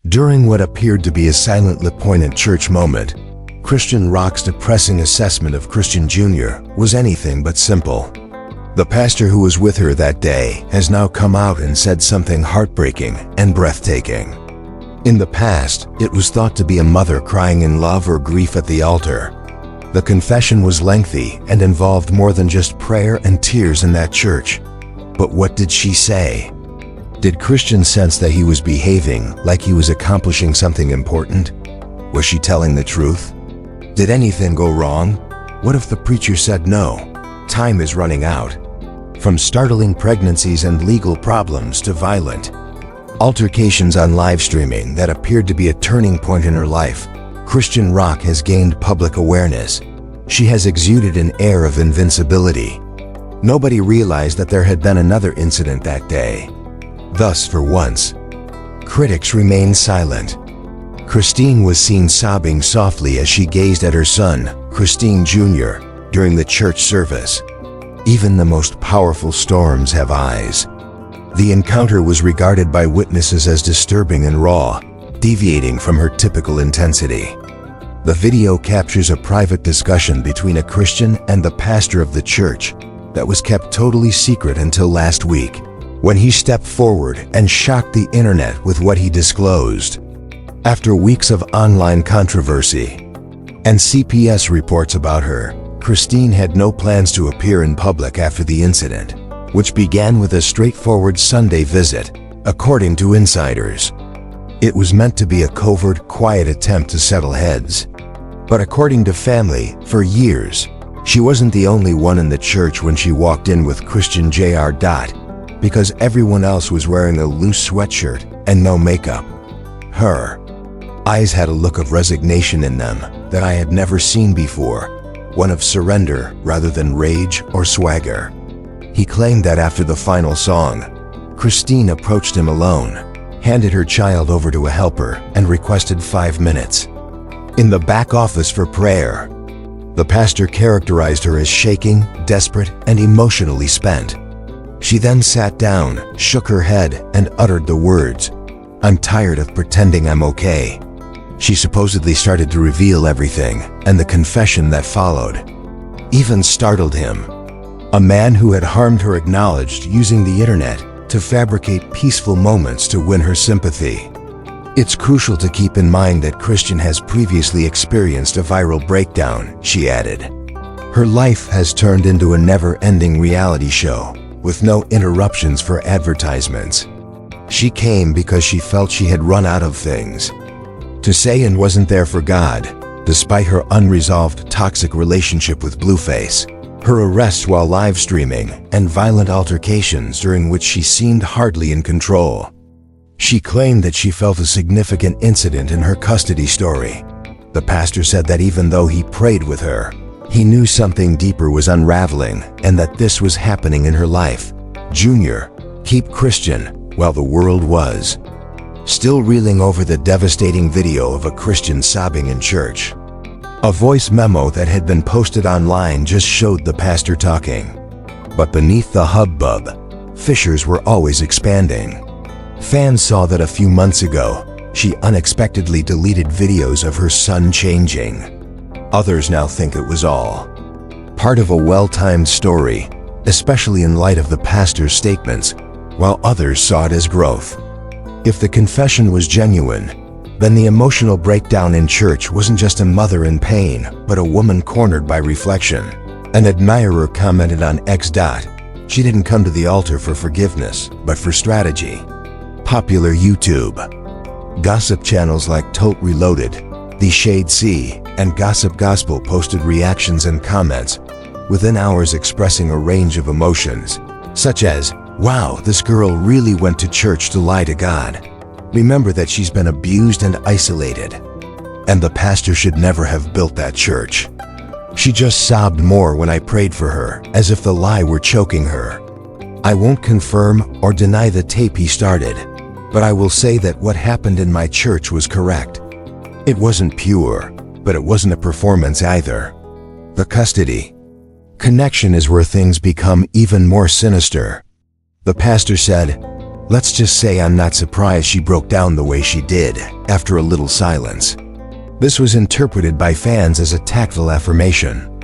During what appeared to be a silently poignant church moment, Chrisean Rock's depressing assessment of Christian Jr. was anything but simple. The pastor who was with her that day has now come out and said something heartbreaking and breathtaking. In the past, it was thought to be a mother crying in love or grief at the altar. The confession was lengthy and involved more than just prayer and tears in that church. But what did she say? Did Chrisean sense that he was behaving like he was accomplishing something important? Was she telling the truth? Did anything go wrong? What if the preacher said no? Time is running out. From startling pregnancies and legal problems to violent altercations on live streaming that appeared to be a turning point in her life, Chrisean Rock has gained public awareness. She has exuded an air of invincibility. Nobody realized that there had been another incident that day. Thus, for once, critics remained silent. Christine was seen sobbing softly as she gazed at her son, Chrisean Jr., during the church service. Even the most powerful storms have eyes. The encounter was regarded by witnesses as disturbing and raw, deviating from her typical intensity. The video captures a private discussion between a Christian and the pastor of the church that was kept totally secret until last week, when he stepped forward and shocked the internet with what he disclosed. After weeks of online controversy and CPS reports about her, Christine had no plans to appear in public after the incident, which began with a straightforward Sunday visit, according to insiders. It was meant to be a covert, quiet attempt to settle heads. But according to family, for years, she wasn't the only one in the church when she walked in with Chrisean Jr. because everyone else was wearing a loose sweatshirt and no makeup. Her eyes had a look of resignation in them that I had never seen before, one of surrender rather than rage or swagger. He claimed that after the final song, Christine approached him alone, handed her child over to a helper, and requested 5 minutes in the back office for prayer. The pastor characterized her as shaking, desperate, and emotionally spent. She then sat down, shook her head, and uttered the words, "I'm tired of pretending I'm okay." She supposedly started to reveal everything, and the confession that followed even startled him. A man who had harmed her acknowledged using the internet to fabricate peaceful moments to win her sympathy. It's crucial to keep in mind that Chrisean has previously experienced a viral breakdown, she added. Her life has turned into a never-ending reality show, with no interruptions for advertisements. She came because she felt she had run out of things to say and wasn't there for God, despite her unresolved toxic relationship with Blueface, her arrest while live streaming, and violent altercations during which she seemed hardly in control. She claimed that she felt a significant incident in her custody story. The pastor said that even though he prayed with her, he knew something deeper was unraveling and that this was happening in her life. Junior, keep Chrisean, while the world was still reeling over the devastating video of a Christian sobbing in church. A voice memo that had been posted online just showed the pastor talking. But beneath the hubbub, fissures were always expanding. Fans saw that a few months ago, she unexpectedly deleted videos of her son changing. Others now think it was all part of a well-timed story, especially in light of the pastor's statements, while others saw it as growth. If the confession was genuine, then the emotional breakdown in church wasn't just a mother in pain, but a woman cornered by reflection. An admirer commented on X. She didn't come to the altar for forgiveness, but for strategy. Popular YouTube gossip channels like Tote Reloaded, The Shade Sea, and Gossip Gospel posted reactions and comments within hours expressing a range of emotions, such as, "Wow, this girl really went to church to lie to God. Remember that she's been abused and isolated. And the pastor should never have built that church. She just sobbed more when I prayed for her, as if the lie were choking her. I won't confirm or deny the tape he started, but I will say that what happened in my church was correct. It wasn't pure, but it wasn't a performance either." The custody connection is where things become even more sinister. The pastor said, Let's just say I'm not surprised she broke down the way she did after a little silence. This was interpreted by fans as a tactful affirmation.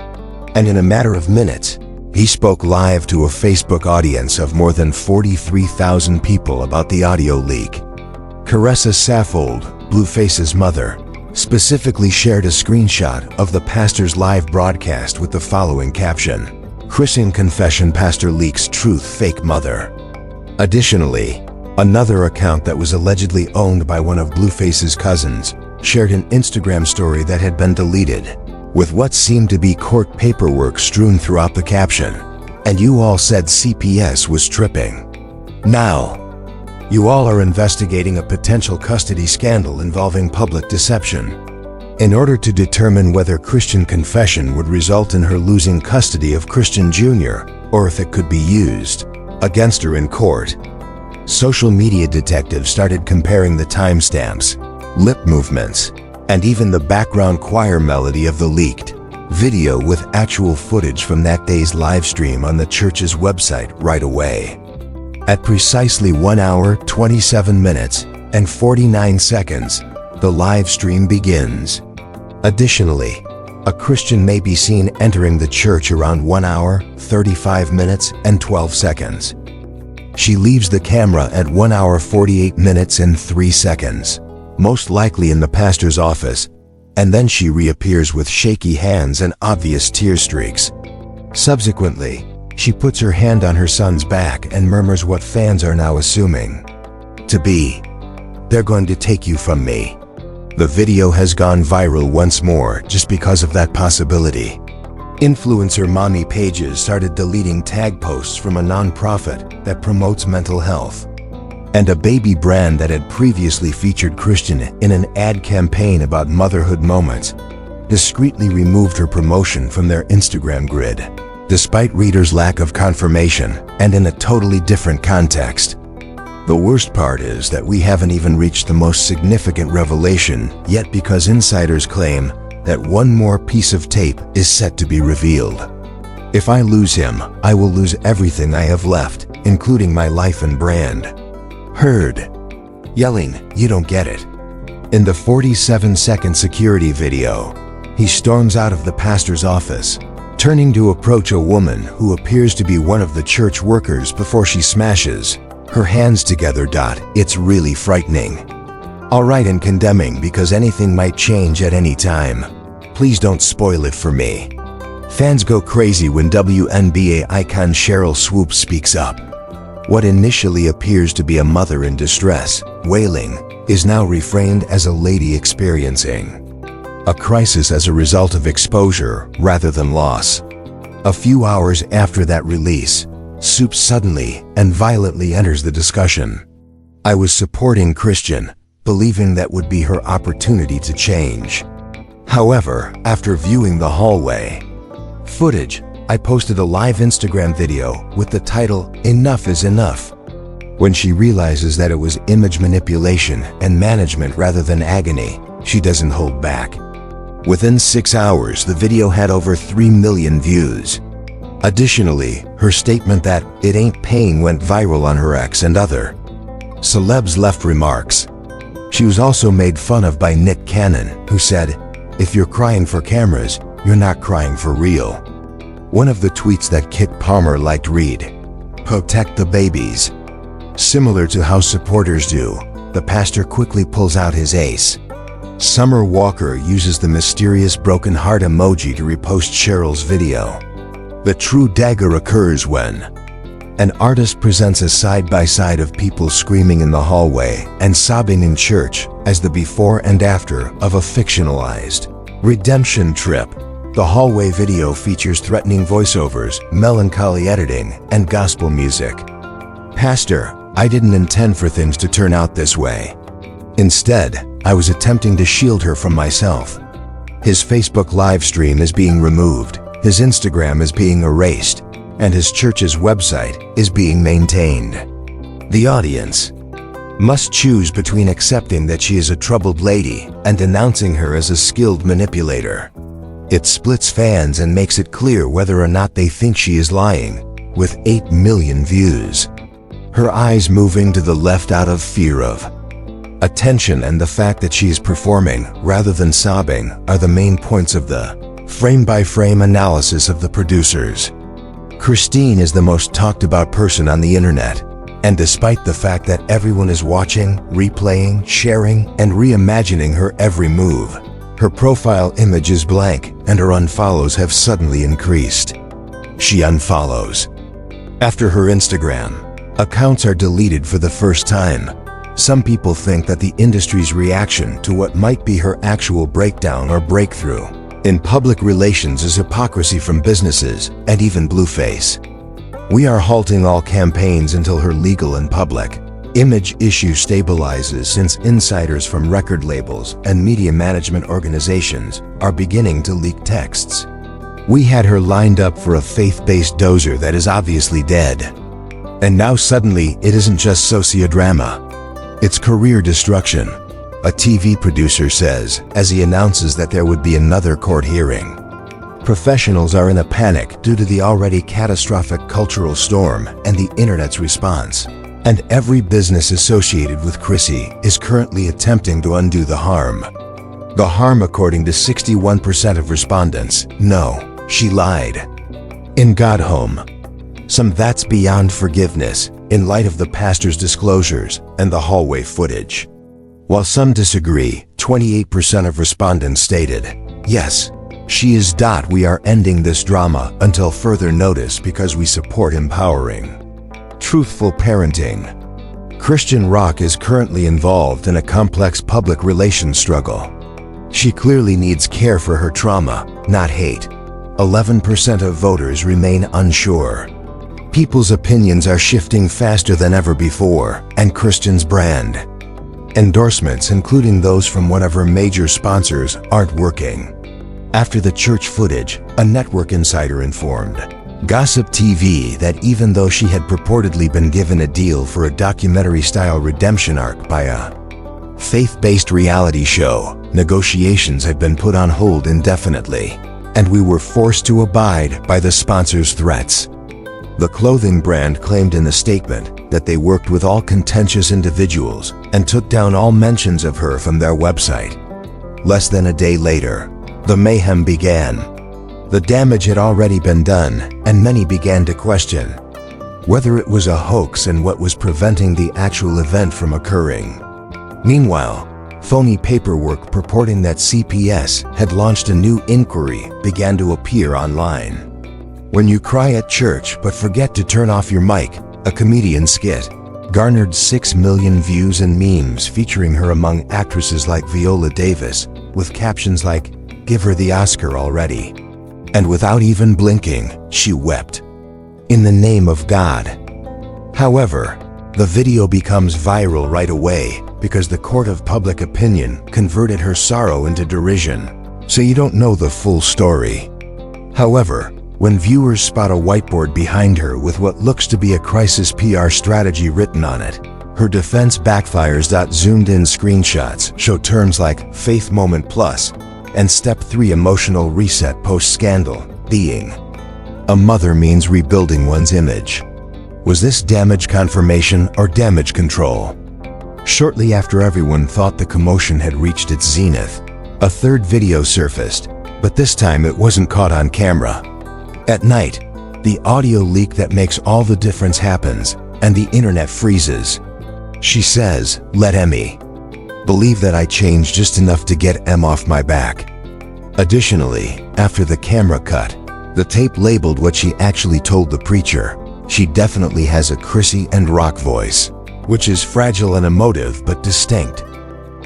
And in a matter of minutes, he spoke live to a Facebook audience of more than 43,000 people about the audio leak. Caressa Saffold, Blueface's mother, specifically shared a screenshot of the pastor's live broadcast with the following caption: "Christian confession pastor leaks truth fake mother." Additionally, another account that was allegedly owned by one of Blueface's cousins shared an Instagram story that had been deleted, with what seemed to be court paperwork strewn throughout the caption. "And you all said CPS was tripping. Now, you all are investigating a potential custody scandal involving public deception. In order to determine whether Christian confession would result in her losing custody of Christian Jr., or if it could be used against her in court." Social media detectives started comparing the timestamps, lip movements, and even the background choir melody of the leaked video with actual footage from that day's live stream on the church's website right away. At precisely 1 hour, 27 minutes, and 49 seconds, the live stream begins. Additionally, a Christian may be seen entering the church around 1 hour, 35 minutes, and 12 seconds. She leaves the camera at 1 hour, 48 minutes, and 3 seconds, most likely in the pastor's office, and then she reappears with shaky hands and obvious tear streaks. Subsequently, she puts her hand on her son's back and murmurs what fans are now assuming to be, "They're going to take you from me." The video has gone viral once more just because of that possibility. Influencer mommy pages started deleting tag posts from a nonprofit that promotes mental health. And a baby brand that had previously featured Christian in an ad campaign about motherhood moments discreetly removed her promotion from their Instagram grid, despite readers' lack of confirmation and in a totally different context. The worst part is that we haven't even reached the most significant revelation yet, because insiders claim that one more piece of tape is set to be revealed. "If I lose him, I will lose everything I have left, including my life and brand." Heard yelling, "You don't get it." In the 47-second security video, he storms out of the pastor's office, turning to approach a woman who appears to be one of the church workers before she smashes her hands together. It's really frightening. Alright, and condemning, because anything might change at any time. Please don't spoil it for me. Fans go crazy when WNBA icon Cheryl Swoops speaks up. What initially appears to be a mother in distress, wailing, is now reframed as a lady experiencing a crisis as a result of exposure rather than loss. A few hours after that release, Soup suddenly and violently enters the discussion. "I was supporting Christian, believing that would be her opportunity to change. However, after viewing the hallway footage, I posted a live Instagram video with the title, 'Enough is Enough.' When she realizes that it was image manipulation and management rather than agony, she doesn't hold back." Within 6 hours, the video had over 3 million views. Additionally, her statement that "it ain't paying" went viral on her ex and other celebs left remarks. She was also made fun of by Nick Cannon, who said, "If you're crying for cameras, you're not crying for real." One of the tweets that Kit Palmer liked read, "Protect the babies." Similar to how supporters do, the pastor quickly pulls out his ace. Summer Walker uses the mysterious broken heart emoji to repost Cheryl's video. The true dagger occurs when an artist presents a side-by-side of people screaming in the hallway and sobbing in church as the before and after of a fictionalized redemption trip. The hallway video features threatening voiceovers, melancholy editing, and gospel music. "Pastor, I didn't intend for things to turn out this way. Instead, I was attempting to shield her from myself." His Facebook live stream is being removed, his Instagram is being erased, and his church's website is being maintained. The audience must choose between accepting that she is a troubled lady and denouncing her as a skilled manipulator. It splits fans and makes it clear whether or not they think she is lying, with 8 million views. her eyes moving to the left out of fear of attention, and the fact that she is performing rather than sobbing are the main points of the frame-by-frame analysis of the producers. Christine is the most talked about person on the internet, and despite the fact that everyone is watching, replaying, sharing, and reimagining her every move, her profile image is blank and her unfollows have suddenly increased. She unfollows. After her Instagram accounts are deleted for the first time, some people think that the industry's reaction to what might be her actual breakdown or breakthrough in public relations is hypocrisy from businesses and even Blueface. We are halting all campaigns until her legal and public image issue stabilizes, since insiders from record labels and media management organizations are beginning to leak texts. We had her lined up for a faith-based dozer that is obviously dead. And now suddenly it isn't just sociodrama, it's career destruction, a TV producer says as he announces that there would be another court hearing. Professionals are in a panic due to the already catastrophic cultural storm and the internet's response. And every business associated with Chrissy is currently attempting to undo the harm. The harm, according to 61% of respondents, no, she lied. In God Home, some that's beyond forgiveness in light of the pastor's disclosures and the hallway footage. While some disagree, 28% of respondents stated, yes, she is. We are ending this drama until further notice because we support empowering, truthful parenting. Chrisean Rock is currently involved in a complex public relations struggle. She clearly needs care for her trauma, not hate. 11% of voters remain unsure. People's opinions are shifting faster than ever before, and Chrisean's brand endorsements, including those from one of her major sponsors, aren't working. After the church footage, a network insider informed Gossip TV that even though she had purportedly been given a deal for a documentary-style redemption arc by a faith-based reality show, negotiations had been put on hold indefinitely, and we were forced to abide by the sponsor's threats. The clothing brand claimed in a statement that they worked with all contentious individuals and took down all mentions of her from their website. Less than a day later, the mayhem began. The damage had already been done, and many began to question whether it was a hoax and what was preventing the actual event from occurring. Meanwhile, phony paperwork purporting that CPS had launched a new inquiry began to appear online. When You Cry at Church But Forget to Turn Off Your Mic, a comedian skit, garnered 6 million views and memes featuring her among actresses like Viola Davis, with captions like, "Give her the Oscar already." And without even blinking, she wept. In the name of God. However, the video becomes viral right away because the court of public opinion converted her sorrow into derision, so you don't know the full story. However, when viewers spot a whiteboard behind her with what looks to be a crisis PR strategy written on it, her defense backfires. Zoomed-in screenshots show terms like Faith Moment Plus and Step 3 Emotional Reset post-scandal. Being a mother means rebuilding one's image. Was this damage confirmation or damage control? Shortly after everyone thought the commotion had reached its zenith, a third video surfaced, but this time it wasn't caught on camera. At night, the audio leak that makes all the difference happens, and the internet freezes. She says, "Let Emmy believe that I changed just enough to get M off my back." Additionally, after the camera cut, the tape labeled what she actually told the preacher. She definitely has a Chrisean Rock voice, which is fragile and emotive but distinct.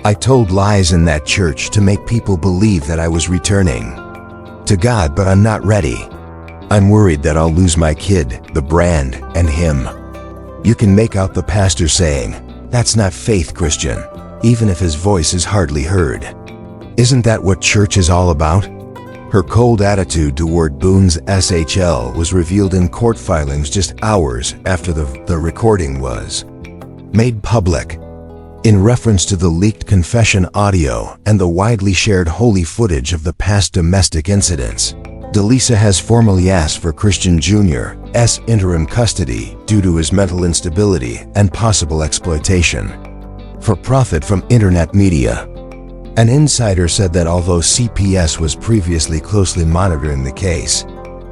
"I told lies in that church to make people believe that I was returning to God, but I'm not ready. I'm worried that I'll lose my kid, the brand, and him." You can make out the pastor saying, "That's not faith, Chrisean," even if his voice is hardly heard. Isn't that what church is all about? Her cold attitude toward Boone's SHL was revealed in court filings just hours after the recording was made public. In reference to the leaked confession audio and the widely shared holy footage of the past domestic incidents, Delisa has formally asked for Christian Jr.'s interim custody due to his mental instability and possible exploitation for profit from internet media. An insider said that although CPS was previously closely monitoring the case,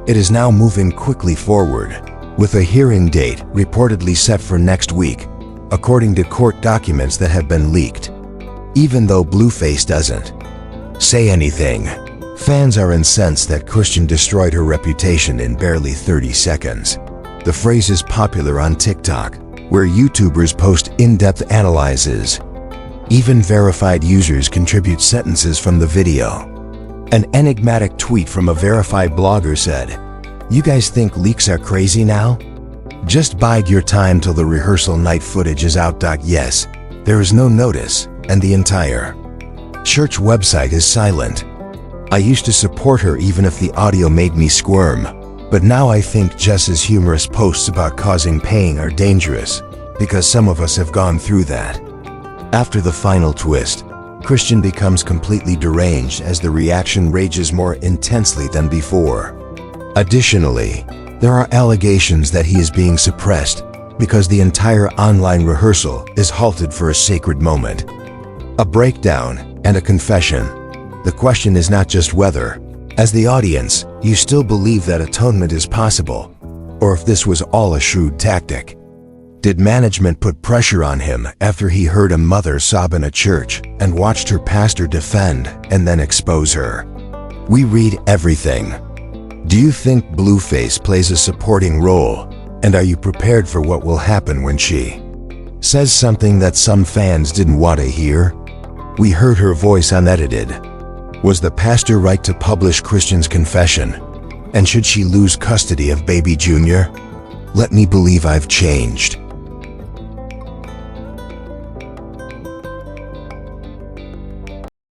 it is now moving quickly forward, with a hearing date reportedly set for next week, according to court documents that have been leaked. Even though Blueface doesn't say anything, fans are incensed that Christian destroyed her reputation in barely 30 seconds. The phrase is popular on TikTok, where YouTubers post in-depth analyses. Even verified users contribute sentences from the video. An enigmatic tweet from a verified blogger said, "You guys think leaks are crazy now? Just bide your time till the rehearsal night footage is out. Yes, there is no notice, and the entire church website is silent. I used to support her even if the audio made me squirm, but now I think Jess's humorous posts about causing pain are dangerous, because some of us have gone through that." After the final twist, Christian becomes completely deranged as the reaction rages more intensely than before. Additionally, there are allegations that he is being suppressed because the entire online rehearsal is halted for a sacred moment. A breakdown and a confession. The question is not just whether, as the audience, you still believe that atonement is possible, or if this was all a shrewd tactic. Did management put pressure on him after he heard a mother sob in a church and watched her pastor defend and then expose her? We read everything. Do you think Blueface plays a supporting role, and are you prepared for what will happen when she says something that some fans didn't want to hear? We heard her voice unedited. Was the pastor right to publish Christian's confession? And should she lose custody of baby Junior? Let me believe I've changed.